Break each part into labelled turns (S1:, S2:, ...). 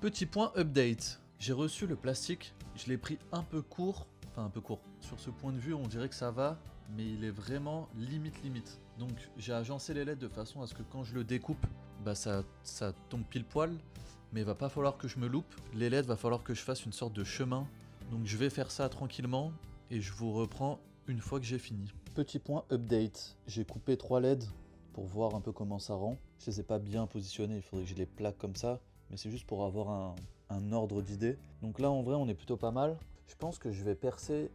S1: Petit point update. J'ai reçu le plastique, je l'ai pris un peu court. Enfin un peu court. Sur ce point de vue, on dirait que ça va, mais il est vraiment limite. Donc j'ai agencé les LED de façon à ce que quand je le découpe, bah ça tombe pile poil. Mais il va pas falloir que je me loupe. Les LED, va falloir que je fasse une sorte de chemin. Donc je vais faire ça tranquillement et je vous reprends une fois que j'ai fini. Petit point update. J'ai coupé 3 LED pour voir un peu comment ça rend. Je les ai pas bien positionnés, il faudrait que je les plaque comme ça. Mais c'est juste pour avoir un ordre d'idée. Donc là en vrai on est plutôt pas mal. Je pense que je vais percer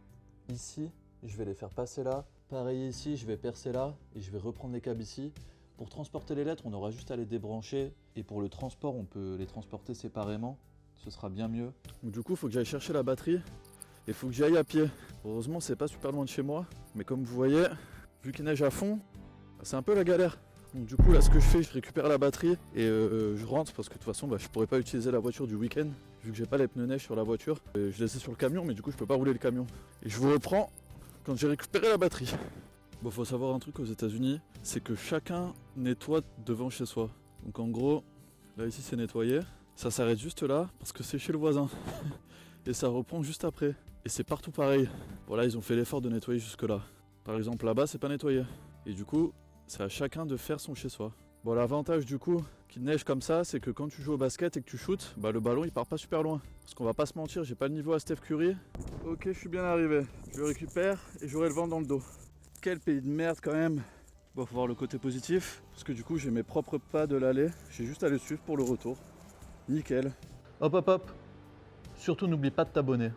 S1: ici, je vais les faire passer là. Pareil ici, je vais percer là et je vais reprendre les câbles ici. Pour transporter les lettres, on aura juste à les débrancher. Et pour le transport, on peut les transporter séparément. Ce sera bien mieux.
S2: Donc du coup, il faut que j'aille chercher la batterie et il faut que j'y aille à pied. Heureusement, c'est pas super loin de chez moi. Mais comme vous voyez, vu qu'il neige à fond, c'est un peu la galère. Donc du coup, là, ce que je fais, je récupère la batterie et je rentre parce que de toute façon, je pourrais pas utiliser la voiture du week-end vu que j'ai pas les pneus neige sur la voiture. Je les ai sur le camion, mais du coup, je peux pas rouler le camion. Et je vous reprends quand j'ai récupéré la batterie. Bon, faut savoir un truc aux États-Unis, c'est que chacun nettoie devant chez soi. Donc en gros, là ici c'est nettoyé. Ça s'arrête juste là parce que c'est chez le voisin. Et ça reprend juste après. Et c'est partout pareil. Bon là ils ont fait l'effort de nettoyer jusque là. Par exemple là-bas c'est pas nettoyé. Et du coup c'est à chacun de faire son chez soi. Bon l'avantage du coup qu'il neige comme ça c'est que quand tu joues au basket et que tu shootes, bah le ballon il part pas super loin. Parce qu'on va pas se mentir, j'ai pas le niveau à Steph Curry. Ok je suis bien arrivé. Je le récupère et j'aurai le vent dans le dos. Quel pays de merde quand même. Bon faut voir le côté positif. Parce que du coup j'ai mes propres pas de l'aller. J'ai juste à les suivre pour le retour. Nickel.
S1: Hop hop hop. Surtout n'oublie pas de t'abonner.